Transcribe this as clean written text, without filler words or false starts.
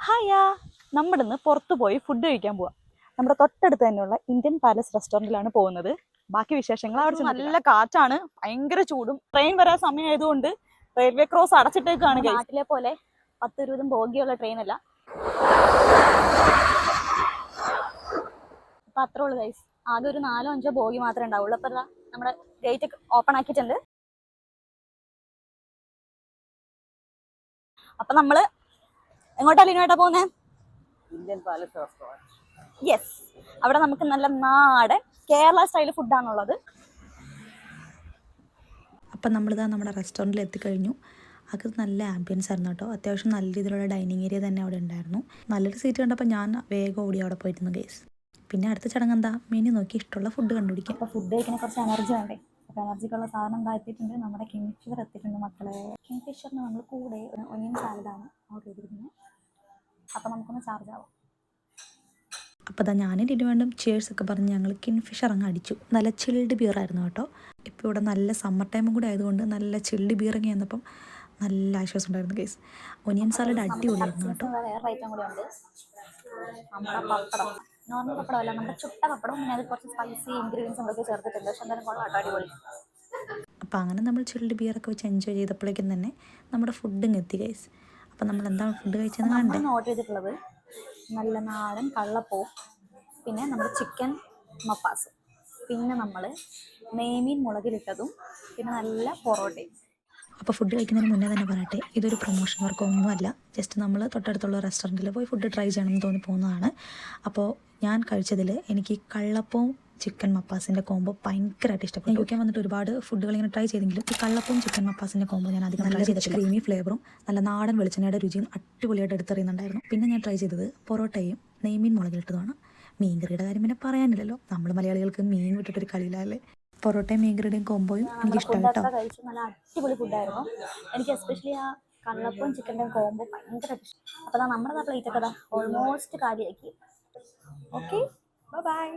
ഹായാ, നമ്മുടെ ഇന്ന് പുറത്തു പോയി ഫുഡ് കഴിക്കാൻ പോവാം. നമ്മുടെ തൊട്ടടുത്ത് തന്നെയുള്ള ഇന്ത്യൻ പാലസ് റെസ്റ്റോറൻറ്റിലാണ് പോകുന്നത്. ബാക്കി വിശേഷങ്ങൾ അവിടെ നല്ല കാറ്റാണ്, ഭയങ്കര ചൂടും. ട്രെയിൻ വരാൻ സമയമായതുകൊണ്ട് റെയിൽവേ ക്രോസ് അടച്ചിട്ടേക്കാണ്. നാട്ടിലെ പോലെ 10-20 ബോഗിയുള്ള ട്രെയിൻ അല്ല. അപ്പൊ അത്രേ ഉള്ളൂ ഗൈസ്. ആകെ ഒരു 4-5 ബോഗി മാത്രമേ ഉണ്ടാവുള്ളൂ. അപ്പൊ നമ്മുടെ ഗേറ്റ് ഓപ്പൺ ആക്കിയിട്ടുണ്ട്. അപ്പൊ നമ്മള് എങ്ങോട്ടാ ലീനുവേട്ടാ പോകുന്നേ? Indian palace restaurant. യെസ്, അവിടെ നമുക്ക് നല്ല നാടൻ കേരള സ്റ്റൈൽ ഫുഡാണുള്ളത്. അപ്പം നമ്മളിതാ നമ്മുടെ റെസ്റ്റോറൻറ്റിൽ എത്തിക്കഴിഞ്ഞു. അത് നല്ല ആംബിയൻസ് ആയിരുന്നു കേട്ടോ. അത്യാവശ്യം നല്ല രീതിയിലുള്ള ഡൈനിങ് ഏരിയ തന്നെ അവിടെ ഉണ്ടായിരുന്നു. നല്ലൊരു സീറ്റ് കണ്ടപ്പോൾ ഞാൻ വേഗം ഓടി അവിടെ പോയിരുന്നു ഗൈസ്. പിന്നെ അടുത്ത ചടങ്ങ് എന്താ, മെനു നോക്കി ഇഷ്ടമുള്ള ഫുഡ് കണ്ടുപിടിക്കാം. അപ്പോൾ ഫുഡ് കഴിക്കുന്ന കുറച്ച് എനർജി വേണ്ടേ? അപ്പോൾ എനർജിക്കുള്ള സാധനം എന്താ എത്തിയിട്ടുണ്ട്, നമ്മുടെ കിങ്ഫിഷർ എത്തിയിട്ടുണ്ട് മക്കളെ. കിങ്ഫിഷറിന് നമ്മൾ കൂടെ ഒരു ഒനിയൻ സാലഡാണ് ഓർഡർ ചെയ്തിരിക്കുന്നത്. അപ്പോൾ നമുക്കൊന്ന് ചാർജ് ആവാം. അപ്പോൾ അതാ ഞാനും ഇതിന് വേണ്ടും ചേഴ്സ് ഒക്കെ പറഞ്ഞ് ഞങ്ങൾ കിങ്ഫിഷർ അങ്ങ് അടിച്ചു. നല്ല ചിൽഡ് ബിയർ ആയിരുന്നു കേട്ടോ. ഇപ്പോൾ ഇവിടെ നല്ല സമ്മർ ടൈമും കൂടെ ആയതുകൊണ്ട് നല്ല ചിൽഡ് ബിയർ ഒക്കെ വന്നപ്പം നല്ല ആശ്വാസം ഉണ്ടായിരുന്നു ഗൈസ്. ഒനിയൻ സാലഡ് അടിപൊളിയായിരുന്നു കേട്ടോ. വേറെ ഐറ്റം കൂടെ ഉണ്ട്, നമ്മുടെ പപ്പടം. നോർമൽ പപ്പടമല്ല, നമ്മുടെ ചുട്ട പപ്പടം. പിന്നെ അതിൽ കുറച്ച് സ്പൈസി ഇൻഗ്രീഡിയൻസ് ഒക്കെ ചേർത്തിട്ടുണ്ട്. പക്ഷെ എന്തായാലും കൊള്ളാം, അടിപൊളി. അപ്പോൾ അങ്ങനെ നമ്മൾ ചിൽഡ് ബിയറൊക്കെ വെച്ച് എൻജോയ് ചെയ്തപ്പോഴേക്കും തന്നെ നമ്മുടെ ഫുഡും എത്തി ഗൈസ്. അപ്പോൾ നമ്മൾ എന്താണ് ഫുഡ് കഴിച്ചതെന്ന് കണ്ടേ. ഓർഡർ ചെയ്തിട്ടുള്ളത് നല്ല നാടൻ കള്ളപ്പവും, പിന്നെ നമ്മുടെ ചിക്കൻ മപ്പാസും, പിന്നെ നമ്മൾ നെയ്മീൻ മുളകിലിട്ടതും, പിന്നെ നല്ല പൊറോട്ടയും. അപ്പോൾ ഫുഡ് കഴിക്കുന്നതിന് മുന്നേ തന്നെ പറയട്ടെ, ഇതൊരു പ്രൊമോഷൻ വർക്കോ ഒന്നുമല്ല. ജസ്റ്റ് നമ്മൾ തൊട്ടടുത്തുള്ള റെസ്റ്റോറൻറ്റിൽ പോയി ഫുഡ് ട്രൈ ചെയ്യണമെന്ന് തോന്നി പോകുന്നതാണ്. അപ്പോൾ ഞാൻ കഴിച്ചതിൽ എനിക്ക് കള്ളപ്പവും ചിക്കൻ മപ്പാസിൻ്റെ കോംബോ ഭയങ്കരമായിട്ട് ഇഷ്ടപ്പെട്ടു. കഴിക്കാൻ വന്നിട്ട് ഒരുപാട് ഫുഡുകൾ ഇങ്ങനെ ട്രൈ ചെയ്തെങ്കിലും ഈ കള്ളപ്പവും ചിക്കൻ മപ്പാസിൻ്റെ കോംബോ ഞാൻ അധികം ട്രൈ ചെയ്തിട്ട് ക്രീമി ഫ്ലേവറും നല്ല നാടൻ വെളിച്ചെണ്ണയുടെ രുചിയും അടിപൊളിയായിട്ട് എടുത്തറിയുന്നുണ്ടായിരുന്നു. പിന്നെ ഞാൻ ട്രൈ ചെയ്തത് പൊറോട്ടയും നെയ്മീൻ മുളകിലിട്ടതുമാണ്. മീൻകറിയുടെ കാര്യം പിന്നെ പറയാനില്ലല്ലോ, നമ്മൾ മലയാളികൾക്ക് മീൻ വിട്ടിട്ടൊരു കളിയിലല്ലേ. പൊറോട്ടയും മീൻകറിയുടെയും കോംബോയും എനിക്ക് ഇഷ്ടമായിട്ടോ. കഴിച്ചു, നല്ല അടിപൊളി ഫുഡായിരുന്നു. എനിക്ക് എസ്പെഷ്യലി ആ കള്ളപ്പവും ചിക്കൻ്റെയും കോംബോ ഭയങ്കര ഇഷ്ടം. അപ്പോൾ നമ്മുടെ പ്ലേറ്റ് ഒക്കെ ഓൾമോസ്റ്റ് കാര്യമാക്കി. Okay, by.